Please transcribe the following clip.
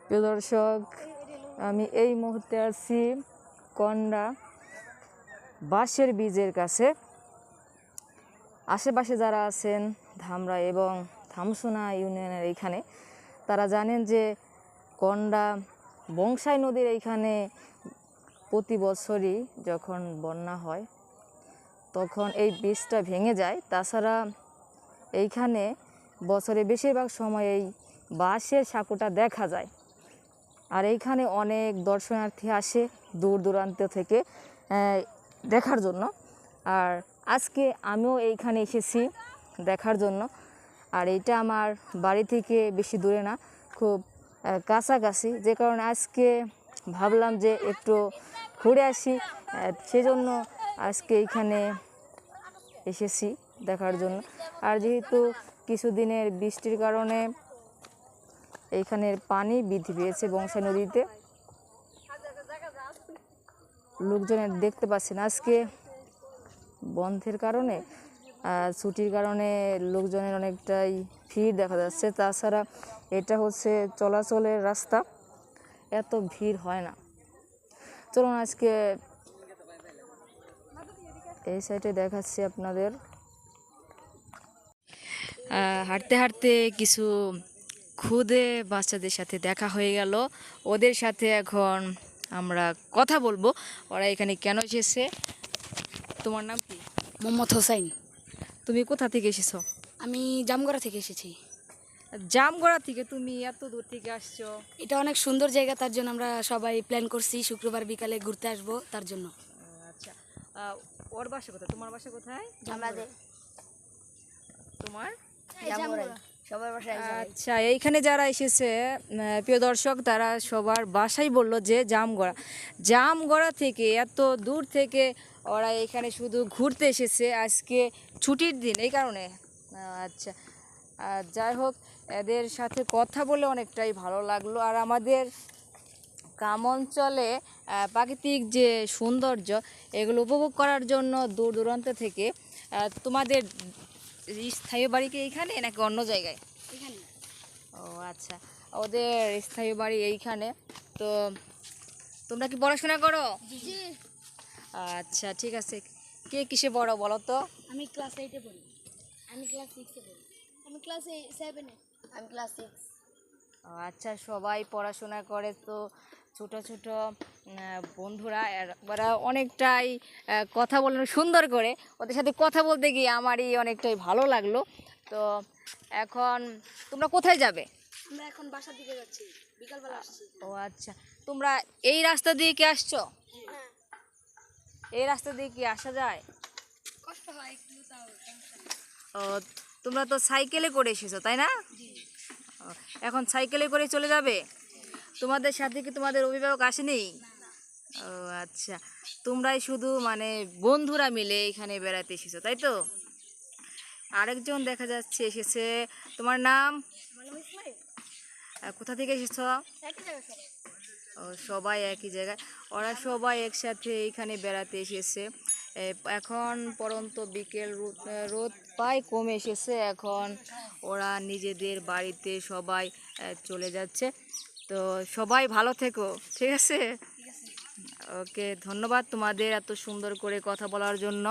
প্রিয় দর্শক, আমি এই মুহূর্তে আছি কন্ডা বাঁশের বীজের কাছে। আশেপাশে যারা আছেন ধামরা এবং থামসোনা ইউনিয়নের এইখানে, তারা জানেন যে কন্ডা বংশাই নদীর এইখানে প্রতি বছরই যখন বন্যা হয় তখন এই বীজটা ভেঙে যায়। তাছাড়া এইখানে বছরে বেশিরভাগ সময় এই বাঁশের সাঁকোটা দেখা যায়। আর এইখানে অনেক দর্শনার্থী আসে দূর দূরান্ত থেকে দেখার জন্য। আর আজকে আমিও এইখানে এসেছি দেখার জন্য। আর এইটা আমার বাড়ি থেকে বেশি দূরে না, খুব কাছাকাছি, যে কারণে আজকে ভাবলাম যে একটু ঘুরে আসি। সেজন্য আজকে এইখানে এসেছি দেখার জন্য। আর যেহেতু কিছুদিনের বৃষ্টির কারণে এইখানের পানি বৃদ্ধি পেয়েছে বংশাই নদীতে, লোকজনের দেখতে পাচ্ছেন আজকে বন্ধের কারণে, ছুটির কারণে লোকজনের অনেকটাই ভিড় দেখা যাচ্ছে। তাছাড়া এটা হচ্ছে চলাচলের রাস্তা, এত ভিড় হয় না। চলুন আজকে এই সাইডে দেখাচ্ছি আপনাদের। হাঁটতে হাঁটতে কিছু খুদে বাচ্চাদের সাথে দেখা হয়ে গেল। ওদের সাথে এখন আমরা কথা বলবো, ওরা এখানে কেন এসেছে। তোমার নাম কি? মোহাম্মদ হোসাইন। তুমি কোথা থেকে এসেছো? আমি জামগড়া থেকে এসেছি। জামগড়া থেকে? তুমি এত দূর থেকে আসছো? এটা অনেক সুন্দর জায়গা, তার জন্য আমরা সবাই প্ল্যান করছি শুক্রবার বিকালে ঘুরতে আসবো তার জন্য। আচ্ছা, ওর বাসা কোথায়? তোমার বাসা কোথায়? আমাদের তোমার? সবার বাসায়। আচ্ছা, এইখানে যারা এসেছে প্রিয় দর্শক, তারা সবার বাসাই বললো যে জামগড়া। জামগড়া থেকে এত দূর থেকে ওরা এখানে শুধু ঘুরতে এসেছে, আজকে ছুটির দিন এই কারণে। আচ্ছা, যাই হোক, এদের সাথে কথা বলে অনেকটাই ভালো লাগলো। আর আমাদের গ্রাম অঞ্চলে প্রাকৃতিক যে সৌন্দর্য, এগুলো উপভোগ করার জন্য দূর দূরান্ত থেকে। তোমাদের স্থায়ী বাড়ি কি এইখানে নাকি অন্য জায়গায়? এখানে। ও আচ্ছা, ওদের স্থায়ী বাড়ি এইখানে। তো তোমরা কি পড়াশোনা করো? জি। আচ্ছা, ঠিক আছে। কে কিসে পড়ো বলো তো? আমি ক্লাস 8-এ পড়ি। আমি ক্লাস 6-এ পড়ি। আমি ক্লাস 7-এ। আমি ক্লাস 6। আচ্ছা, সবাই পড়াশোনা করে। তো ছোট ছোট বন্ধুরা, ওরা অনেকটাই কথা বলেন সুন্দর করে। ওদের সাথে কথা বলতে গিয়ে আমারই অনেকটাই ভালো লাগলো। তো এখন তোমরা কোথায় যাবে? আমরা এখন বাসার দিকে যাচ্ছি, বিকালবেলা আসছি। ও আচ্ছা, তোমরা এই রাস্তা দিয়ে কি আসছো? হ্যাঁ। এই রাস্তা দিয়ে কি আসা যায়? কষ্ট হয় একটু, তাও সমস্যা নেই। ও, তোমরা তো সাইকেলে করে এসেছো তাই না? জি। এখন সাইকেলে করে চলে যাবে? তোমাদের সাথে কি তোমাদের অভিভাবক আসেনি? ও আচ্ছা, তোমরাই শুধু মানে বন্ধুরা মিলে এখানে বেড়াতে এসেছো তাই তো? আরেকজন দেখা যাচ্ছে এসেছে। তোমার নাম? কোথা থেকে এসেছো? ও, সবাই একই জায়গায়। ওরা সবাই একসাথে এইখানে বেড়াতে এসেছে। এখন পরন্ত বিকেল, রোদ প্রায় কমে এসেছে। এখন ওরা নিজেদের বাড়িতে সবাই চলে যাচ্ছে। তো সবাই ভালো থেকো, ঠিক আছে? ওকে, ধন্যবাদ তোমাদের এত সুন্দর করে কথা বলার জন্য।